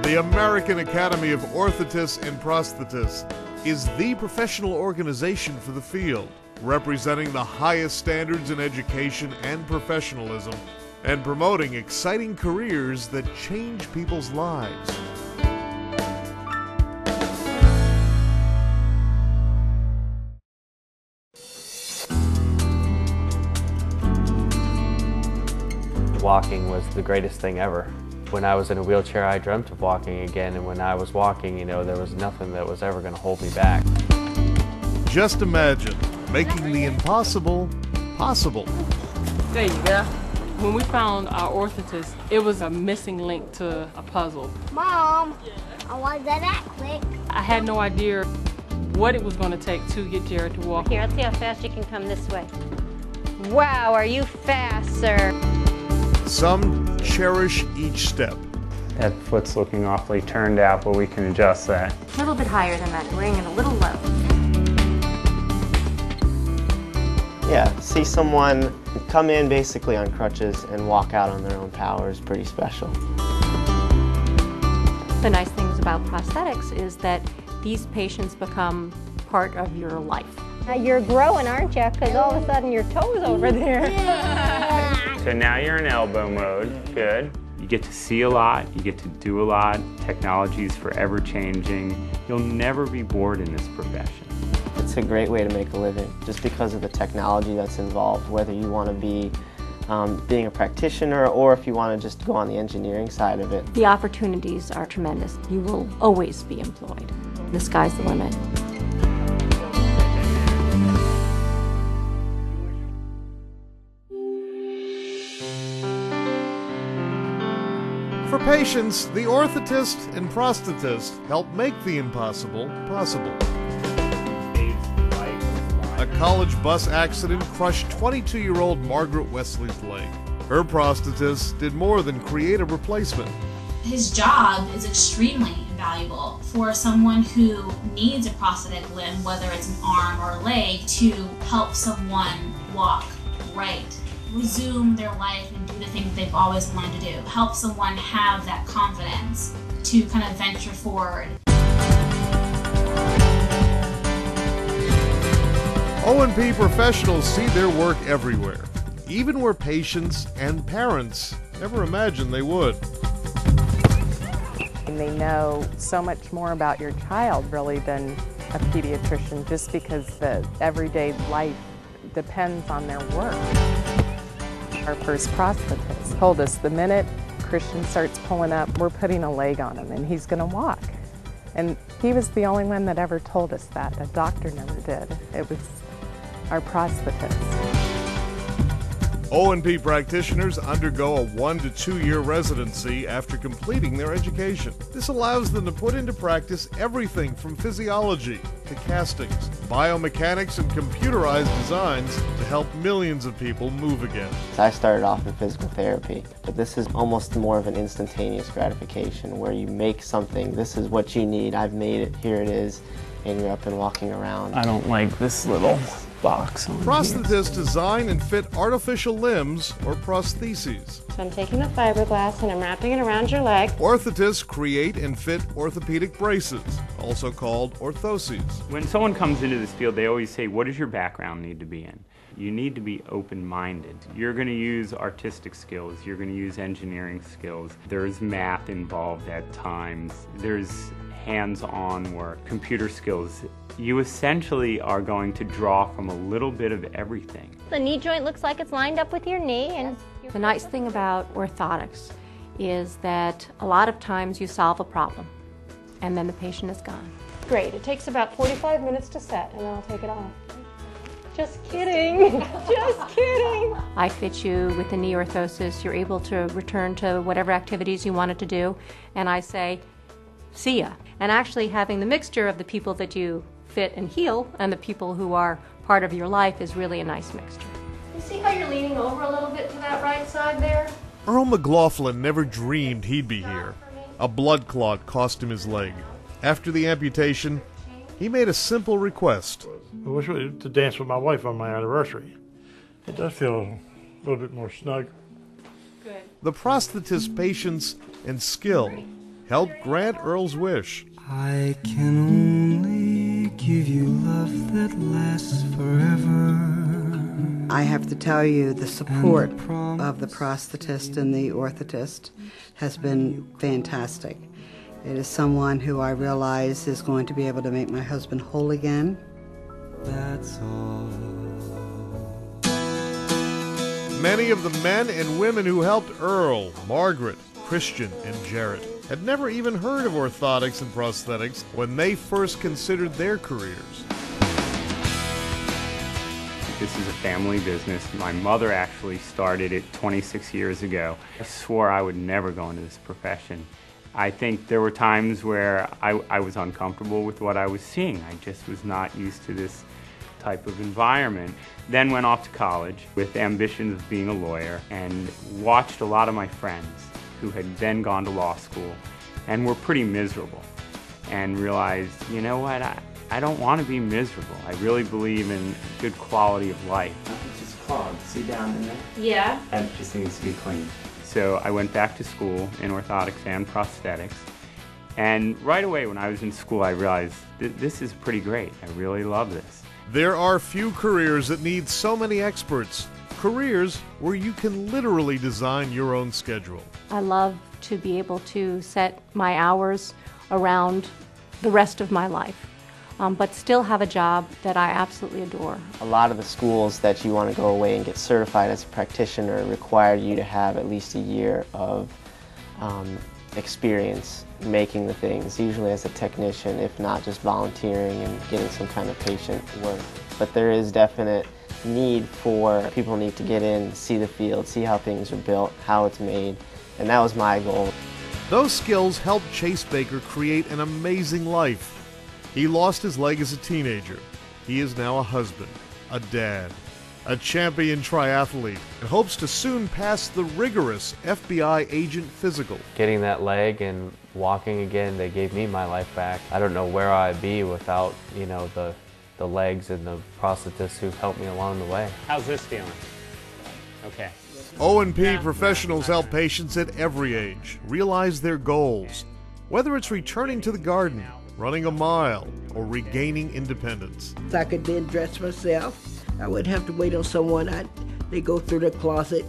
The American Academy of Orthotists and Prosthetists is the professional organization for the field, representing the highest standards in education and professionalism, and promoting exciting careers that change people's lives. Walking was the greatest thing ever. When I was in a wheelchair, I dreamt of walking again, and when I was walking, there was nothing that was ever going to hold me back. Just imagine making the impossible possible. There you go. When we found our orthotist, it was a missing link to a puzzle. Mom, why is that quick? I had no idea what it was going to take to get Jared to walk. Here, let's see how fast you can come this way. Wow, are you fast, sir? Some cherish each step. That foot's looking awfully turned out, but we can adjust that. A little bit higher than that, bring it a little low. Yeah, see someone come in basically on crutches and walk out on their own power is pretty special. The nice things about prosthetics is that these patients become part of your life. You're growing, aren't you? Because all of a sudden your toe's over there. So now you're in elbow mode. Good. You get to see a lot, you get to do a lot. Technology is forever changing. You'll never be bored in this profession. It's a great way to make a living just because of the technology that's involved, whether you want to be being a practitioner or if you want to just go on the engineering side of it. The opportunities are tremendous. You will always be employed. The sky's the limit. For patients, the orthotists and prosthetists help make the impossible possible. A college bus accident crushed 22-year-old Margaret Wesley's leg. Her prosthetist did more than create a replacement. His job is extremely invaluable for someone who needs a prosthetic limb, whether it's an arm or a leg, to help someone walk right, resume their life and do the thing that they've always wanted to do. Help someone have that confidence to kind of venture forward. O&P professionals see their work everywhere, even where patients and parents never imagined they would. And they know so much more about your child really than a pediatrician, just because the everyday life depends on their work. Our first prosthetist told us the minute Christian starts pulling up, we're putting a leg on him and he's going to walk. And he was the only one that ever told us that. The doctor never did. It was our prosthetist. O&P practitioners undergo a 1 to 2 year residency after completing their education. This allows them to put into practice everything from physiology to castings, biomechanics, and computerized designs to help millions of people move again. I started off in physical therapy, but this is almost more of an instantaneous gratification where you make something, this is what you need, I've made it, here it is, and you're up and walking around. I don't like this little box on Prosthetists design and fit artificial limbs or prostheses. So I'm taking the fiberglass and I'm wrapping it around your leg. Orthotists create and fit orthopedic braces, also called orthoses. When someone comes into this field, they always say, what does your background need to be in? You need to be open-minded. You're going to use artistic skills, you're going to use engineering skills. There's math involved at times. There's hands-on work, computer skills. You essentially are going to draw from a little bit of everything. The knee joint looks like it's lined up with your knee. And the nice thing about orthotics is that a lot of times you solve a problem and then the patient is gone. Great, it takes about 45 minutes to set and then I'll take it off. Just kidding, just kidding. I fit you with the knee orthosis, you're able to return to whatever activities you wanted to do, and I say, see ya. And actually having the mixture of the people that you fit and heal and the people who are part of your life is really a nice mixture. You see how you're leaning over a little bit to that right side there? Earl McLaughlin never dreamed he'd be here. A blood clot cost him his leg. After the amputation, he made a simple request. I wish to dance with my wife on my anniversary. It does feel a little bit more snug. The prosthetist's patience and skill helped grant Earl's wish. I can only give you love that lasts forever. I have to tell you, the support of the prosthetist and the orthotist has been fantastic. It is someone who I realize is going to be able to make my husband whole again. That's all. Many of the men and women who helped Earl, Margaret, Christian, and Jarrett had never even heard of orthotics and prosthetics when they first considered their careers. This is a family business. My mother actually started it 26 years ago. I swore I would never go into this profession. I think there were times where I was uncomfortable with what I was seeing. I just was not used to this type of environment. Then went off to college with ambitions of being a lawyer and watched a lot of my friends who had then gone to law school and were pretty miserable, and realized, you know what, I don't want to be miserable. I really believe in good quality of life. It's just clogged. See down in there? Yeah. That just needs to be cleaned. So I went back to school in orthotics and prosthetics. And right away when I was in school, I realized this is pretty great. I really love this. There are few careers that need so many experts. Careers where you can literally design your own schedule. I love to be able to set my hours around the rest of my life, but still have a job that I absolutely adore. A lot of the schools that you want to go away and get certified as a practitioner require you to have at least a year of experience making the things, usually as a technician, if not just volunteering and getting some kind of patient work. But there is definite need for people need to get in, see the field, see how things are built, how it's made, and that was my goal. Those skills helped Chase Baker create an amazing life. He lost his leg as a teenager. He is now a husband, a dad, a champion triathlete, and hopes to soon pass the rigorous FBI agent physical. Getting that leg and walking again, they gave me my life back. I don't know where I'd be without, you know, the legs and the prosthetists who've helped me along the way. How's this feeling? Okay. O&P professionals help patients at every age realize their goals, whether it's returning to the garden, running a mile, or regaining independence. I could then dress myself. I wouldn't have to wait on someone. They go through the closet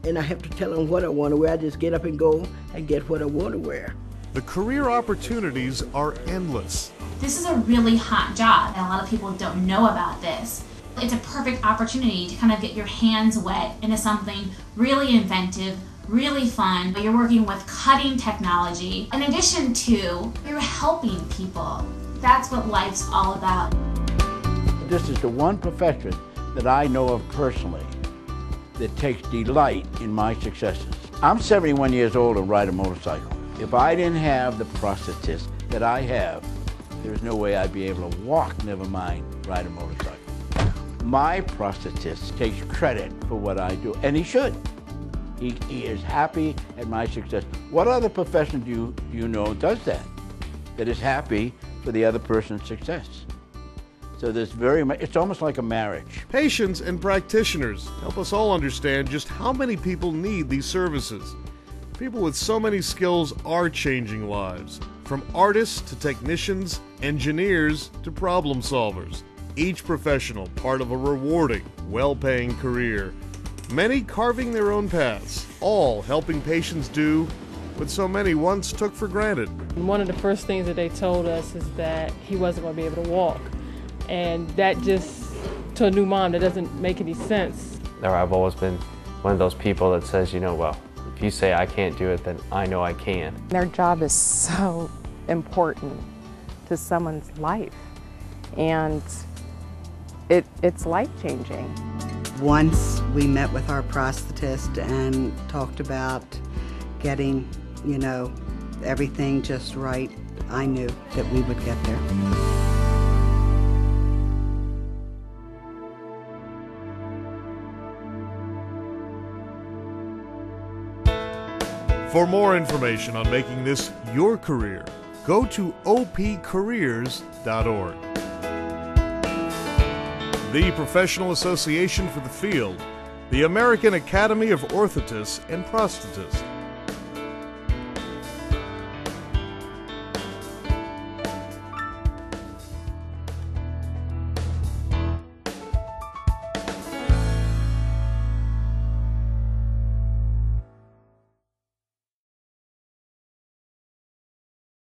and I have to tell them what I want to wear. I just get up and go and get what I want to wear. The career opportunities are endless. This is a really hot job, and a lot of people don't know about this. It's a perfect opportunity to kind of get your hands wet into something really inventive, really fun. You're working with cutting technology. In addition to, you're helping people. That's what life's all about. This is the one profession that I know of personally that takes delight in my successes. I'm 71 years old and ride a motorcycle. If I didn't have the prosthetist that I have, there's no way I'd be able to walk, never mind ride a motorcycle. My prosthetist takes credit for what I do, and he should. He is happy at my success. What other profession do you know does that? That is happy for the other person's success. So there's it's almost like a marriage. Patients and practitioners help us all understand just how many people need these services. People with so many skills are changing lives, from artists to technicians, engineers to problem solvers. Each professional part of a rewarding, well-paying career. Many carving their own paths, all helping patients do what so many once took for granted. One of the first things that they told us is that he wasn't going to be able to walk. And that just, to a new mom, that doesn't make any sense. I've always been one of those people that says, you know, well, if you say I can't do it, then I know I can. Their job is so important to someone's life, and it's life-changing. Once we met with our prosthetist and talked about getting, you know, everything just right, I knew that we would get there. For more information on making this your career, go to opcareers.org. The Professional Association for the Field, the American Academy of Orthotists and Prosthetists.